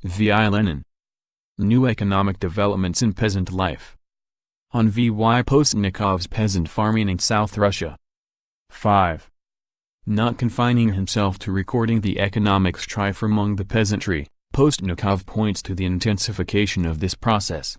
V.I. Lenin. New economic developments in peasant life. On V.Y. Postnikov's peasant farming in South Russia. 5. Not confining himself to recording the economic strife among the peasantry, Postnikov points to the intensification of this process.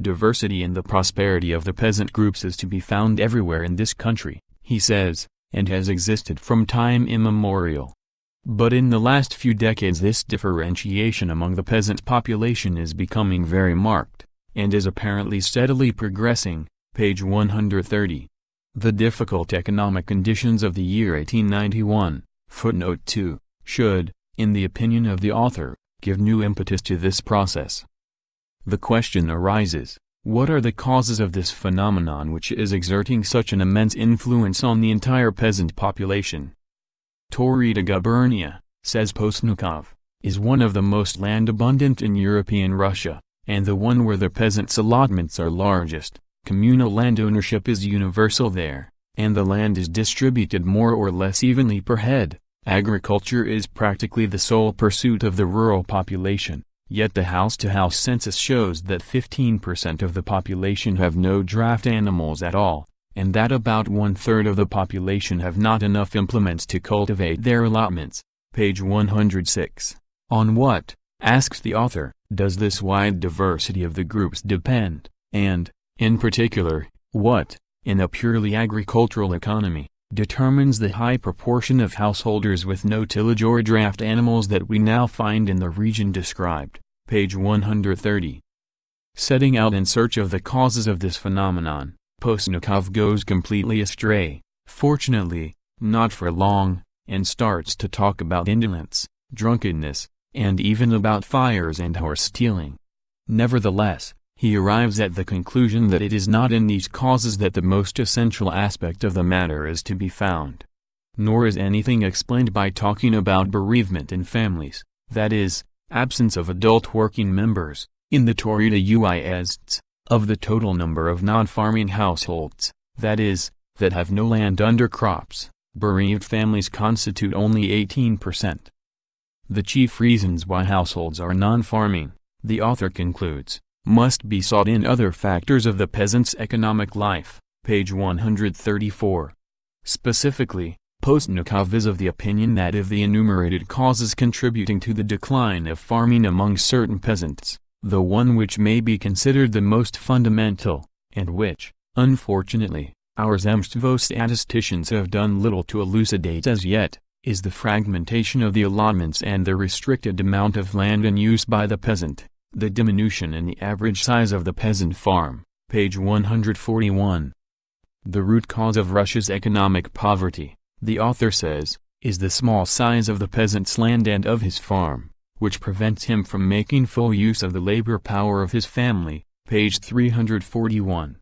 Diversity in the prosperity of the peasant groups is to be found everywhere in this country, he says, and has existed from time immemorial. But in the last few decades this differentiation among the peasant population is becoming very marked, and is apparently steadily progressing, page 130. The difficult economic conditions of the year 1891, footnote 2, should, in the opinion of the author, give new impetus to this process. The question arises, what are the causes of this phenomenon which is exerting such an immense influence on the entire peasant population? Taurida gubernia, says Postnikov, is one of the most land-abundant in European Russia, and the one where the peasants' allotments are largest. Communal land ownership is universal there, and the land is distributed more or less evenly per head. Agriculture is practically the sole pursuit of the rural population, yet the house-to-house census shows that 15% of the population have no draft animals at all, and that about one-third of the population have not enough implements to cultivate their allotments. Page 106. On what, asks the author, does this wide diversity of the groups depend, and, in particular, what, in a purely agricultural economy, determines the high proportion of householders with no tillage or draft animals that we now find in the region described, page 130. Setting out in search of the causes of this phenomenon, Postnikov goes completely astray, fortunately, not for long, and starts to talk about indolence, drunkenness, and even about fires and horse stealing. Nevertheless, he arrives at the conclusion that it is not in these causes that the most essential aspect of the matter is to be found. Nor is anything explained by talking about bereavement in families, that is, absence of adult working members, in the Taurida UISTs, of the total number of non-farming households, that is, that have no land under crops. Bereaved families constitute only 18%. The chief reasons why households are non-farming, the author concludes, must be sought in other factors of the peasant's economic life, page 134. Specifically, Postnikov is of the opinion that of the enumerated causes contributing to the decline of farming among certain peasants, the one which may be considered the most fundamental, and which, unfortunately, our Zemstvo statisticians have done little to elucidate as yet, is the fragmentation of the allotments and the restricted amount of land in use by the peasant. The diminution in the average size of the peasant farm, page 141. The root cause of Russia's economic poverty, the author says, is the small size of the peasant's land and of his farm, which prevents him from making full use of the labor power of his family, page 341.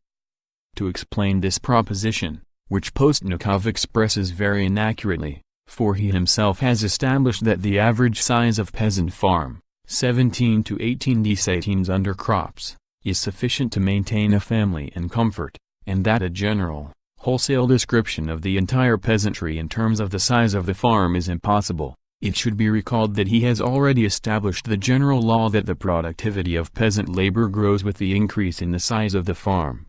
To explain this proposition, which Postnikov expresses very inaccurately, for he himself has established that the average size of peasant farm, 17 to 18 desatin's under crops, is sufficient to maintain a family in comfort, and that a general, wholesale description of the entire peasantry in terms of the size of the farm is impossible. It should be recalled that he has already established the general law that the productivity of peasant labor grows with the increase in the size of the farm.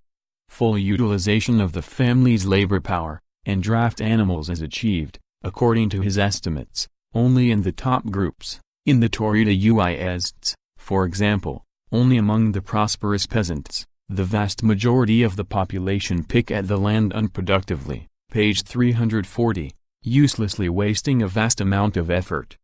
Full utilization of the family's labor power, and draft animals is achieved, according to his estimates, only in the top groups. In the Taurida UISTs, for example, only among the prosperous peasants, the vast majority of the population pick at the land unproductively, page 340, uselessly wasting a vast amount of effort.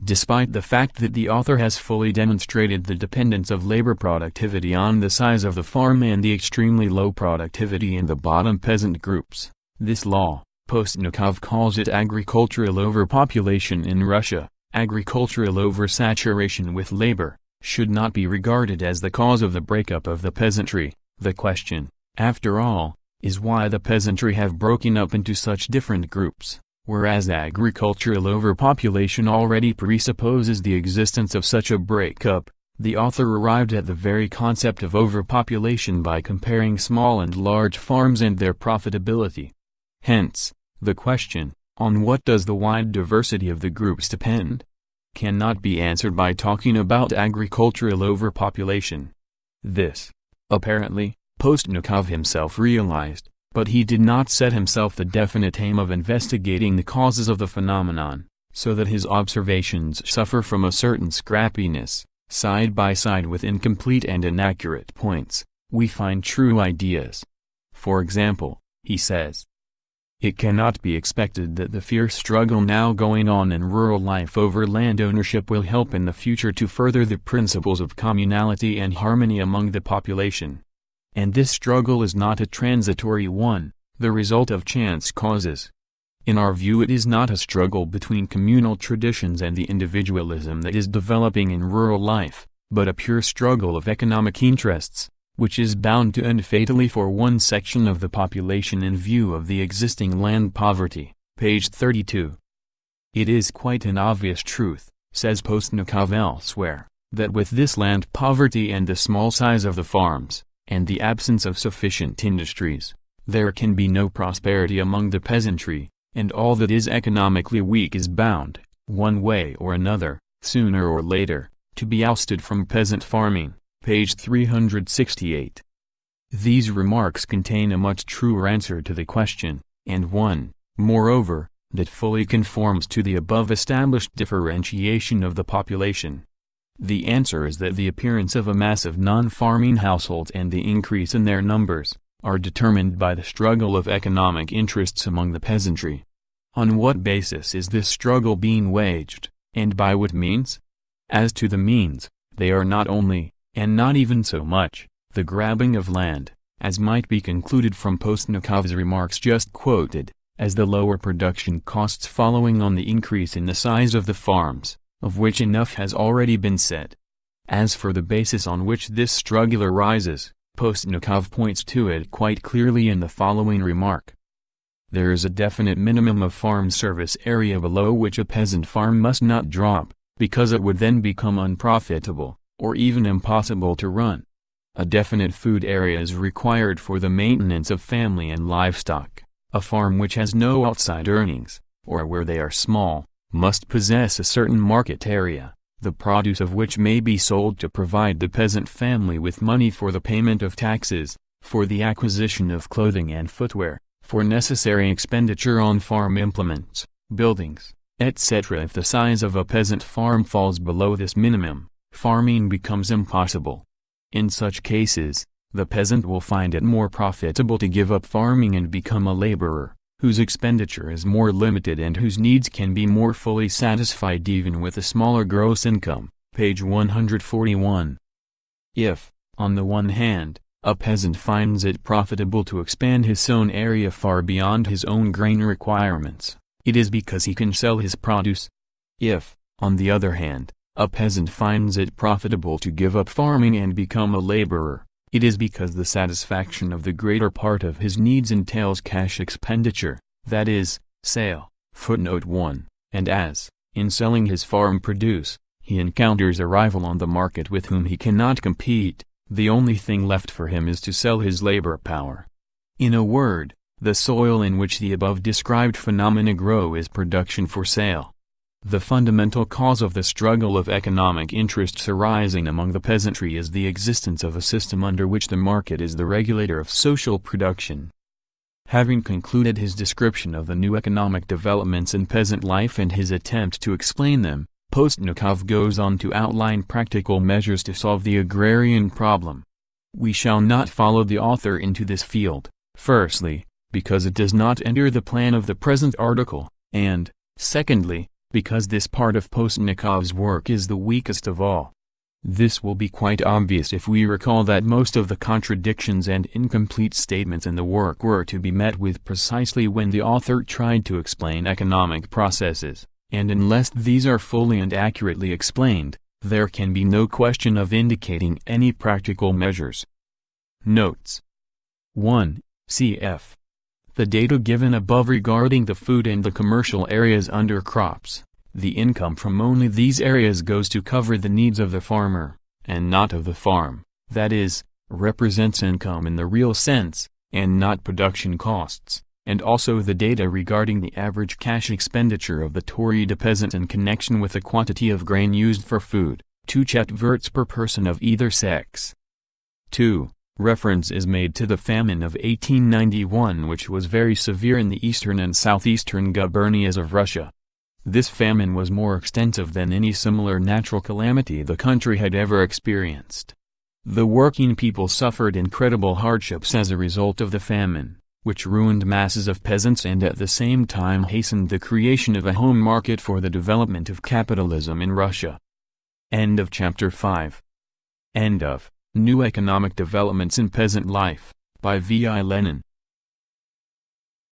Despite the fact that the author has fully demonstrated the dependence of labor productivity on the size of the farm and the extremely low productivity in the bottom peasant groups, this law, Postnikov calls it agricultural overpopulation in Russia, agricultural oversaturation with labor, should not be regarded as the cause of the breakup of the peasantry. The question, after all, is why the peasantry have broken up into such different groups, whereas agricultural overpopulation already presupposes the existence of such a breakup. The author arrived at the very concept of overpopulation by comparing small and large farms and their profitability. Hence, the question, on what does the wide diversity of the groups depend? cannot be answered by talking about agricultural overpopulation. This, apparently, Postnikov himself realized, but he did not set himself the definite aim of investigating the causes of the phenomenon, so that his observations suffer from a certain scrappiness. Side by side with incomplete and inaccurate points, we find true ideas. For example, he says, it cannot be expected that the fierce struggle now going on in rural life over land ownership will help in the future to further the principles of communality and harmony among the population. And this struggle is not a transitory one, the result of chance causes. In our view, it is not a struggle between communal traditions and the individualism that is developing in rural life, but a pure struggle of economic interests, which is bound to end fatally for one section of the population in view of the existing land poverty. Page 32. It is quite an obvious truth, says Postnikov elsewhere, that with this land poverty and the small size of the farms, and the absence of sufficient industries, there can be no prosperity among the peasantry, and all that is economically weak is bound, one way or another, sooner or later, to be ousted from peasant farming. Page 368. These remarks contain a much truer answer to the question, and one, moreover, that fully conforms to the above-established differentiation of the population. The answer is that the appearance of a mass of non-farming households and the increase in their numbers, are determined by the struggle of economic interests among the peasantry. On what basis is this struggle being waged, and by what means? As to the means, they are not only, and not even so much, the grabbing of land, as might be concluded from Postnikov's remarks just quoted, as the lower production costs following on the increase in the size of the farms, of which enough has already been said. As for the basis on which this struggle arises, Postnikov points to it quite clearly in the following remark. There is a definite minimum of farm service area below which a peasant farm must not drop, because it would then become unprofitable, or even impossible to run. A definite food area is required for the maintenance of family and livestock. A farm which has no outside earnings, or where they are small, must possess a certain market area, the produce of which may be sold to provide the peasant family with money for the payment of taxes, for the acquisition of clothing and footwear, for necessary expenditure on farm implements, buildings, etc. If the size of a peasant farm falls below this minimum, farming becomes impossible. In such cases, the peasant will find it more profitable to give up farming and become a laborer, whose expenditure is more limited and whose needs can be more fully satisfied even with a smaller gross income. Page 141. If, on the one hand, a peasant finds it profitable to expand his sown area far beyond his own grain requirements, it is because he can sell his produce. If, on the other hand, a peasant finds it profitable to give up farming and become a laborer, it is because the satisfaction of the greater part of his needs entails cash expenditure, that is, sale. Footnote 1. And as, in selling his farm produce, he encounters a rival on the market with whom he cannot compete, the only thing left for him is to sell his labor power. In a word, the soil in which the above-described phenomena grow is production for sale. The fundamental cause of the struggle of economic interests arising among the peasantry is the existence of a system under which the market is the regulator of social production. Having concluded his description of the new economic developments in peasant life and his attempt to explain them, Postnikov goes on to outline practical measures to solve the agrarian problem. We shall not follow the author into this field, firstly, because it does not enter the plan of the present article, and, secondly, because this part of Postnikov's work is the weakest of all. This will be quite obvious if we recall that most of the contradictions and incomplete statements in the work were to be met with precisely when the author tried to explain economic processes, and unless these are fully and accurately explained, there can be no question of indicating any practical measures. Notes. 1. Cf. The data given above regarding the food and the commercial areas under crops, the income from only these areas goes to cover the needs of the farmer, and not of the farm, that is, represents income in the real sense, and not production costs. and also the data regarding the average cash expenditure of the Torida peasant in connection with the quantity of grain used for food, 2 chetverts per person of either sex. 2. Reference is made to the famine of 1891, which was very severe in the eastern and southeastern gubernias of Russia. This famine was more extensive than any similar natural calamity the country had ever experienced. The working people suffered incredible hardships as a result of the famine, which ruined masses of peasants and at the same time hastened the creation of a home market for the development of capitalism in Russia. End of Chapter 5. End of New Economic Developments in Peasant Life, by V. I. Lenin.